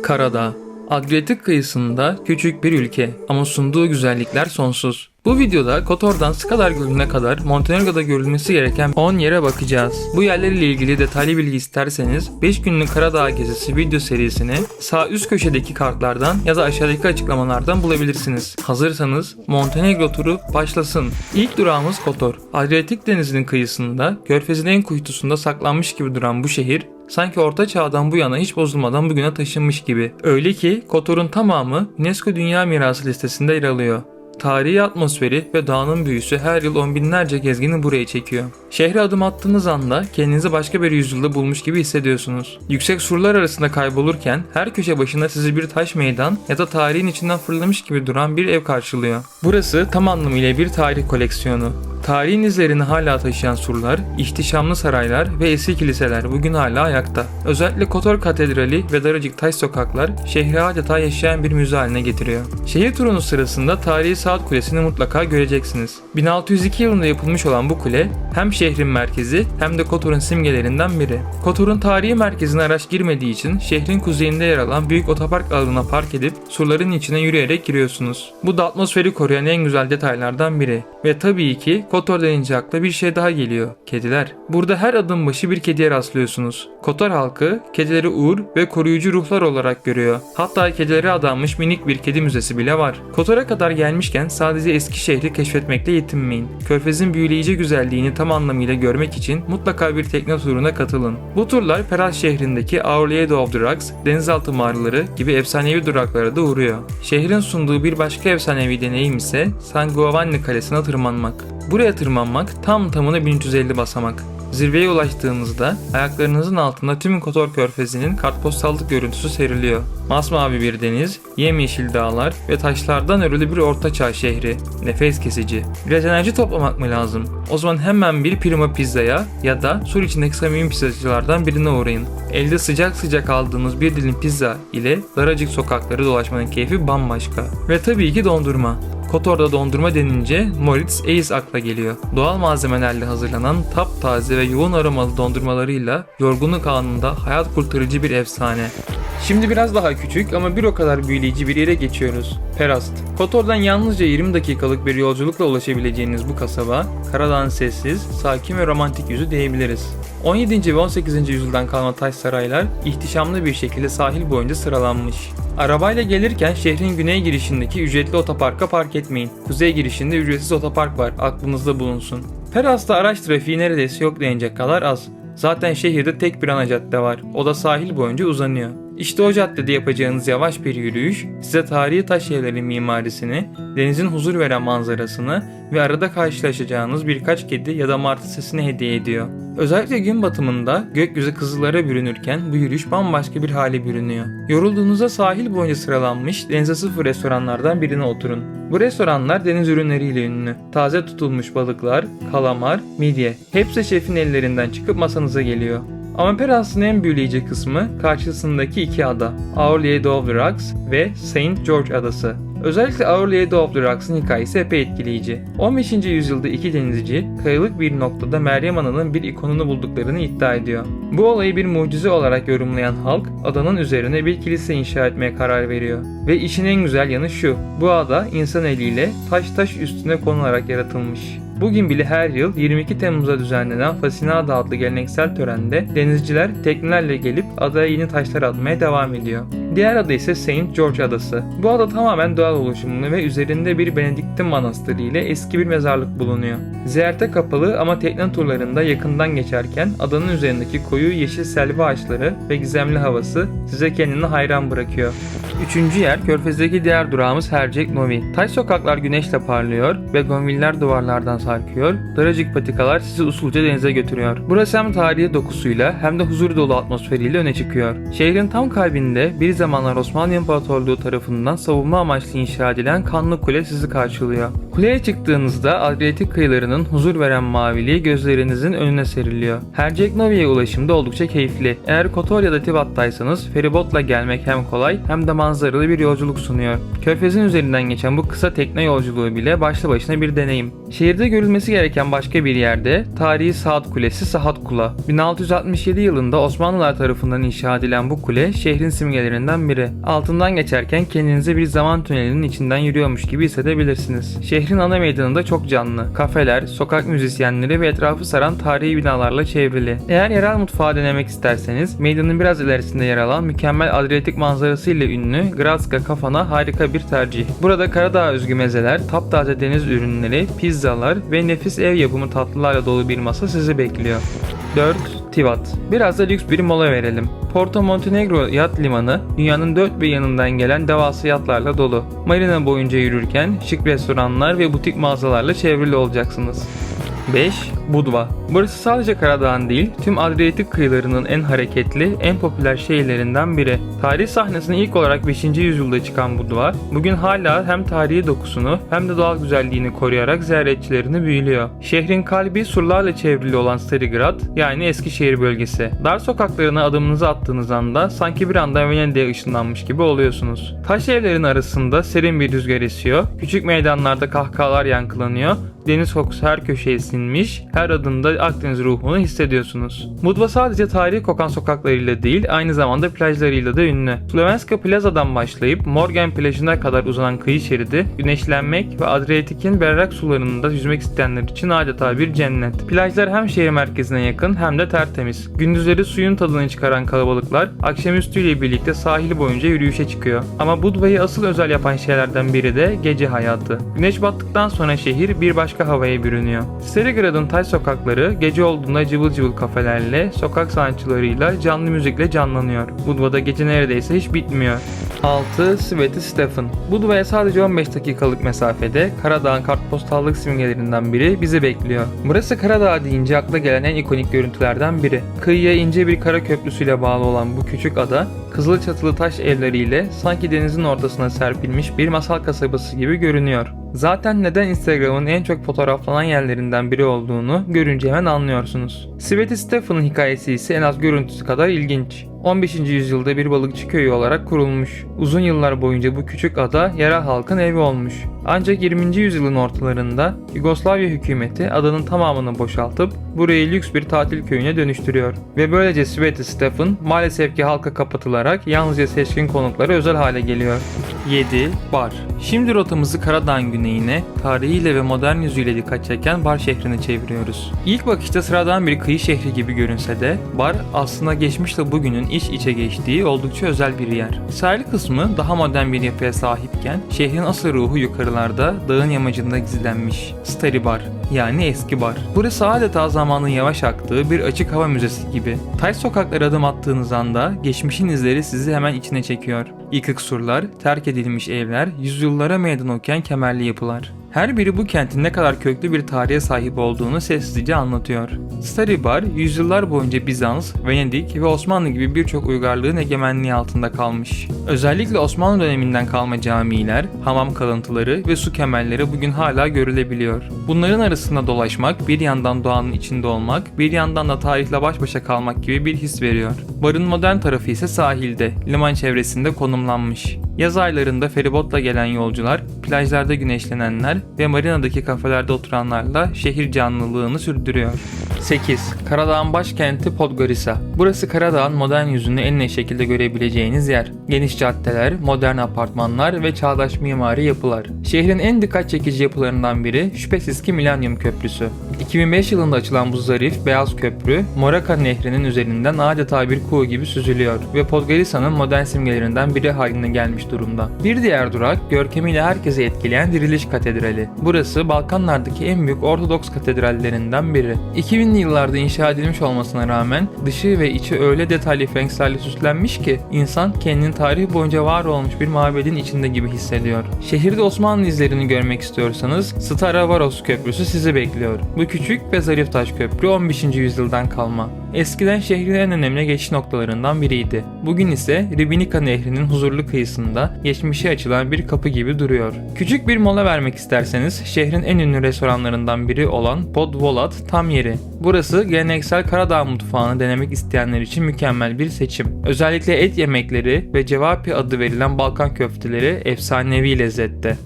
Karadağ, Adriyatik kıyısında küçük bir ülke ama sunduğu güzellikler sonsuz. Bu videoda Kotor'dan Skadar Gölü'ne kadar Montenegro'da görülmesi gereken 10 yere bakacağız. Bu yerlerle ilgili detaylı bilgi isterseniz 5 günlük Karadağ gezisi video serisini sağ üst köşedeki kartlardan ya da aşağıdaki açıklamalardan bulabilirsiniz. Hazırsanız Montenegro turu başlasın. İlk durağımız Kotor. Adriyatik Denizi'nin kıyısında, körfezin en kuytusunda saklanmış gibi duran bu şehir sanki Orta Çağ'dan bu yana hiç bozulmadan bugüne taşınmış gibi. Öyle ki Kotor'un tamamı UNESCO Dünya Mirası listesinde yer alıyor. Tarihi atmosferi ve doğanın büyüsü her yıl on binlerce gezgini buraya çekiyor. Şehre adım attığınız anda kendinizi başka bir yüzyılda bulmuş gibi hissediyorsunuz. Yüksek surlar arasında kaybolurken her köşe başında sizi bir taş meydan ya da tarihin içinden fırlamış gibi duran bir ev karşılıyor. Burası tam anlamıyla bir tarih koleksiyonu. Tarihin izlerini hala taşıyan surlar, ihtişamlı saraylar ve eski kiliseler bugün hala ayakta. Özellikle Kotor Katedrali ve daracık taş sokaklar şehri adeta yaşayan bir müze haline getiriyor. Şehir turunuz sırasında tarihi saat kulesini mutlaka göreceksiniz. 1602 yılında yapılmış olan bu kule hem şehrin merkezi hem de Kotor'un simgelerinden biri. Kotor'un tarihi merkezine araç girmediği için şehrin kuzeyinde yer alan büyük otopark alanına park edip surların içine yürüyerek giriyorsunuz. Bu da atmosferi koruyan en güzel detaylardan biri. Ve tabii ki Kotor denince akla bir şey daha geliyor. Kediler. Burada her adım başı bir kediye rastlıyorsunuz. Kotor halkı kedileri uğur ve koruyucu ruhlar olarak görüyor. Hatta kedilere adanmış minik bir kedi müzesi bile var. Kotor'a kadar gelmişken sadece eski şehri keşfetmekle yetinmeyin. Körfez'in büyüleyici güzelliğini tam anlamıyla görmek için mutlaka bir tekne turuna katılın. Bu turlar Peras şehrindeki Our Lady of the Rocks, denizaltı mağaraları gibi efsanevi duraklara da uğruyor. Şehrin sunduğu bir başka efsanevi deneyim ise San Giovanni Kalesi'ne tırmanmak. Buraya tırmanmak tam tamına 1350 basamak. Zirveye ulaştığınızda ayaklarınızın altında tüm Kotor Körfezi'nin kartpostallık görüntüsü seriliyor. Masmavi bir deniz, yemyeşil dağlar ve taşlardan örülü bir ortaçağ şehri. Nefes kesici. Biraz enerji toplamak mı lazım? O zaman hemen bir Prima Pizza'ya ya da sur içindeki samimi pizzacılardan birine uğrayın. Elde sıcak sıcak aldığınız bir dilim pizza ile daracık sokakları dolaşmanın keyfi bambaşka. Ve tabii ki dondurma. Kotor'da dondurma denince Moritz Eis akla geliyor. Doğal malzemelerle hazırlanan taptaze ve yoğun aromalı dondurmalarıyla yorgunluk anında hayat kurtarıcı bir efsane. Şimdi biraz daha küçük ama bir o kadar büyüleyici bir yere geçiyoruz. Perast. Kotor'dan yalnızca 20 dakikalık bir yolculukla ulaşabileceğiniz bu kasaba, Karadağ'ın sessiz, sakin ve romantik yüzü diyebiliriz. 17. ve 18. yüzyıldan kalma taş saraylar ihtişamlı bir şekilde sahil boyunca sıralanmış. Arabayla gelirken şehrin güney girişindeki ücretli otoparka park etmeyin. Kuzey girişinde ücretsiz otopark var, aklınızda bulunsun. Peras'ta araç trafiği neredeyse yok denecek kadar az. Zaten şehirde tek bir ana cadde var, o da sahil boyunca uzanıyor. İşte o caddede yapacağınız yavaş bir yürüyüş size tarihi taş evlerin mimarisini, denizin huzur veren manzarasını ve arada karşılaşacağınız birkaç kedi ya da martı sesini hediye ediyor. Özellikle gün batımında gökyüzü kızıllara bürünürken bu yürüyüş bambaşka bir hale bürünüyor. Yorulduğunuzda sahil boyunca sıralanmış denize sıfır restoranlardan birine oturun. Bu restoranlar deniz ürünleriyle ünlü. Taze tutulmuş balıklar, kalamar, midye. Hepsi şefin ellerinden çıkıp masanıza geliyor. Ama Peras'ın en büyüleyici kısmı karşısındaki iki ada, Our Lady of the Rocks ve Saint George adası. Özellikle Our Lady of the Rocks'ın hikayesi epey etkileyici. 15. yüzyılda iki denizci, kayalık bir noktada Meryem Ana'nın bir ikonunu bulduklarını iddia ediyor. Bu olayı bir mucize olarak yorumlayan halk, adanın üzerine bir kilise inşa etmeye karar veriyor. Ve işin en güzel yanı şu, bu ada insan eliyle taş üstüne konularak yaratılmış. Bugün bile her yıl 22 Temmuz'da düzenlenen Fasinada adlı geleneksel törende denizciler teknelerle gelip adaya yeni taşlar atmaya devam ediyor. Diğer ada ise Saint George adası. Bu ada tamamen doğal oluşumlu ve üzerinde bir Benediktin manastırı ile eski bir mezarlık bulunuyor. Ziyarete kapalı ama tekne turlarında yakından geçerken adanın üzerindeki koyu yeşil selvi ağaçları ve gizemli havası size kendini hayran bırakıyor. Üçüncü yer Körfez'deki diğer durağımız Herceg Novi. Taş sokaklar güneşle parlıyor ve gonviller duvarlardan sarkıyor. Daracık patikalar sizi usulca denize götürüyor. Burası hem tarihi dokusuyla hem de huzur dolu atmosferiyle öne çıkıyor. Şehrin tam kalbinde bir zamanlar Osmanlı İmparatorluğu tarafından savunma amaçlı inşa edilen Kanlı Kule sizi karşılıyor. Kuleye çıktığınızda Adriyatik kıyılarının huzur veren maviliği gözlerinizin önüne seriliyor. Herceg-Novi'ye ulaşım da oldukça keyifli. Eğer Kotor ya da Tivat'taysanız feribotla gelmek hem kolay hem de manzaralı bir yolculuk sunuyor. Körfezin üzerinden geçen bu kısa tekne yolculuğu bile başlı başına bir deneyim. Şehirde görülmesi gereken başka bir yerde tarihi Saat Kulesi Sahat Kula. 1667 yılında Osmanlılar tarafından inşa edilen bu kule şehrin simgelerinden biri. Altından geçerken kendinizi bir zaman tünelinin içinden yürüyormuş gibi hissedebilirsiniz. Şehrin ana meydanında çok canlı. Kafeler, sokak müzisyenleri ve etrafı saran tarihi binalarla çevrili. Eğer yerel mutfağı denemek isterseniz meydanın biraz ilerisinde yer alan mükemmel Adriyatik manzarası ile ünlü Gradska Kafana harika bir tercih. Burada Karadağ özgü mezeler, taptaze deniz ürünleri, pizzalar ve nefis ev yapımı tatlılarla dolu bir masa sizi bekliyor. 4. Tivat. Biraz da lüks bir mola verelim. Porto Montenegro yat limanı dünyanın dört bir yanından gelen devasa yatlarla dolu. Marina boyunca yürürken şık restoranlar ve butik mağazalarla çevrili olacaksınız. 5. Budva. Burası sadece Karadağ'ın değil, tüm Adriyatik kıyılarının en hareketli, en popüler şehirlerinden biri. Tarih sahnesine ilk olarak 5. yüzyılda çıkan Budva, bugün hala hem tarihi dokusunu hem de doğal güzelliğini koruyarak ziyaretçilerini büyülüyor. Şehrin kalbi surlarla çevrili olan Starigrad, yani Eskişehir bölgesi. Dar sokaklarına adımınızı attığınız anda sanki bir anda Venedik'e ışınlanmış gibi oluyorsunuz. Taş evlerin arasında serin bir rüzgar esiyor, küçük meydanlarda kahkahalar yankılanıyor, deniz kokusu her köşeye sinmiş, her adımda Akdeniz ruhunu hissediyorsunuz. Budva sadece tarihi kokan sokaklarıyla değil, aynı zamanda plajlarıyla da ünlü. Slovenska Plaza'dan başlayıp Morgan plajına kadar uzanan kıyı şeridi, güneşlenmek ve Adriyatik'in berrak sularında yüzmek isteyenler için adeta bir cennet. Plajlar hem şehir merkezine yakın hem de tertemiz. Gündüzleri suyun tadını çıkaran kalabalıklar, akşamüstüyle birlikte sahil boyunca yürüyüşe çıkıyor. Ama Budva'yı asıl özel yapan şeylerden biri de gece hayatı. Güneş battıktan sonra şehir bir başka havaya bürünüyor. Starigrad'ın taş sokakları gece olduğunda cıvıl cıvıl kafelerle, sokak sanatçılarıyla, canlı müzikle canlanıyor. Budva'da gece neredeyse hiç bitmiyor. 6. Sveti Stefan. Budva'ya sadece 15 dakikalık mesafede Karadağ'ın kartpostallık simgelerinden biri bizi bekliyor. Burası Karadağ deyince akla gelen en ikonik görüntülerden biri. Kıyıya ince bir kara köprüsüyle bağlı olan bu küçük ada, kızıl çatılı taş evleriyle sanki denizin ortasına serpilmiş bir masal kasabası gibi görünüyor. Zaten neden Instagram'ın en çok fotoğraflanan yerlerinden biri olduğunu görünce hemen anlıyorsunuz. Sveti Stefan'ın hikayesi ise en az görüntüsü kadar ilginç. 15. yüzyılda bir balıkçı köyü olarak kurulmuş. Uzun yıllar boyunca bu küçük ada yerel halkın evi olmuş. Ancak 20. yüzyılın ortalarında Yugoslavya hükümeti adanın tamamını boşaltıp burayı lüks bir tatil köyüne dönüştürüyor. Ve böylece Sveti Stefan maalesef ki halka kapatılarak yalnızca seçkin konuklara özel hale geliyor. 7. Bar. Şimdi rotamızı Karadağ'ın güneyine, tarihiyle ve modern yüzüyle dikkat çeken Bar şehrini çeviriyoruz. İlk bakışta sıradan bir kıyı şehri gibi görünse de Bar aslında geçmişle bugünün iç içe geçtiği oldukça özel bir yer. Sahil kısmı daha modern bir yapıya sahipken şehrin asıl ruhu yukarılarda dağın yamacında gizlenmiş. Stari Bar, yani eski bar. Burası adeta zamanın yavaş aktığı bir açık hava müzesi gibi. Taş sokaklara adım attığınız anda geçmişin izleri sizi hemen içine çekiyor. Yıkık surlar, terk edilmiş evler, yüzyıllara meydan okuyan kemerli yapılar. Her biri bu kentin ne kadar köklü bir tarihe sahip olduğunu sessizce anlatıyor. Stari Bar, yüzyıllar boyunca Bizans, Venedik ve Osmanlı gibi birçok uygarlığın egemenliği altında kalmış. Özellikle Osmanlı döneminden kalma camiler, hamam kalıntıları ve su kemerleri bugün hala görülebiliyor. Bunların arasında dolaşmak, bir yandan doğanın içinde olmak, bir yandan da tarihle baş başa kalmak gibi bir his veriyor. Barın modern tarafı ise sahilde, liman çevresinde konumlanmış. Yaz aylarında feribotla gelen yolcular, plajlarda güneşlenenler ve marinadaki kafelerde oturanlarla şehir canlılığını sürdürüyor. 8. Karadağ'ın başkenti Podgorica. Burası Karadağ'ın modern yüzünü en net şekilde görebileceğiniz yer. Geniş caddeler, modern apartmanlar ve çağdaş mimari yapılar. Şehrin en dikkat çekici yapılarından biri şüphesiz ki Milenyum Köprüsü. 2005 yılında açılan bu zarif beyaz köprü, Moraka Nehri'nin üzerinden adeta bir kuğu gibi süzülüyor ve Podgorica'nın modern simgelerinden biri haline gelmiş durumda. Bir diğer durak, görkemiyle herkesi etkileyen Diriliş Katedrali. Burası Balkanlardaki en büyük Ortodoks katedrallerinden biri. 2000'li yıllarda inşa edilmiş olmasına rağmen dışı ve içi öyle detaylı frenkslerle süslenmiş ki insan kendini tarih boyunca var olmuş bir mabedin içinde gibi hissediyor. Şehirde Osmanlı izlerini görmek istiyorsanız Stara Varos Köprüsü sizi bekliyor. Bu küçük ve zarif taş köprü 15. yüzyıldan kalma. Eskiden şehrin en önemli geçiş noktalarından biriydi. Bugün ise Ribinica Nehri'nin huzurlu kıyısında kenarında geçmişe açılan bir kapı gibi duruyor. Küçük bir mola vermek isterseniz şehrin en ünlü restoranlarından biri olan Podvolat tam yeri. Burası geleneksel Karadağ mutfağını denemek isteyenler için mükemmel bir seçim. Özellikle et yemekleri ve cevapi adı verilen Balkan köfteleri efsanevi lezzette.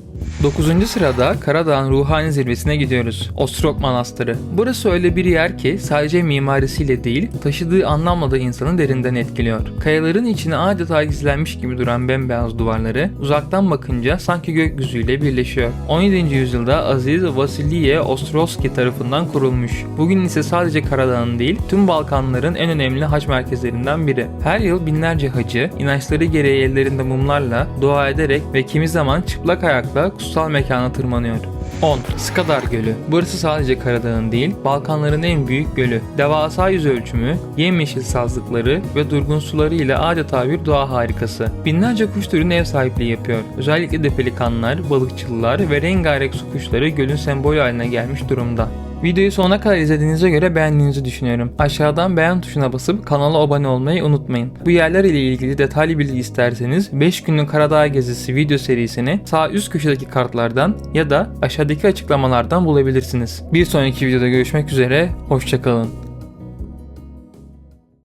9. sırada Karadağ'ın ruhani zirvesine gidiyoruz. Ostrog Manastırı. Burası öyle bir yer ki sadece mimarisiyle değil, taşıdığı anlamla da insanı derinden etkiliyor. Kayaların içine adeta gizlenmiş gibi duran bembeyaz duvarları uzaktan bakınca sanki gökyüzüyle birleşiyor. 17. yüzyılda Aziz Vasilije Ostrovski tarafından kurulmuş. Bugün ise sadece Karadağ'ın değil, tüm Balkanların en önemli hac merkezlerinden biri. Her yıl binlerce hacı, inançları gereği ellerinde mumlarla, dua ederek ve kimi zaman çıplak ayakla kutsal mekana tırmanıyor. 10. Skadar Gölü. Burası sadece Karadağ'ın değil, Balkanların en büyük gölü. Devasa yüz ölçümü, yemyeşil sazlıkları ve durgun suları ile adeta bir doğa harikası. Binlerce kuş türüne ev sahipliği yapıyor. Özellikle de pelikanlar, balıkçılar ve rengarenk su kuşları gölün sembolü haline gelmiş durumda. Videoyu sonuna kadar izlediğinize göre beğendiğinizi düşünüyorum. Aşağıdan beğen tuşuna basıp kanala abone olmayı unutmayın. Bu yerler ile ilgili detaylı bilgi isterseniz 5 günlük Karadağ gezisi video serisini sağ üst köşedeki kartlardan ya da aşağıdaki açıklamalardan bulabilirsiniz. Bir sonraki videoda görüşmek üzere, hoşça kalın.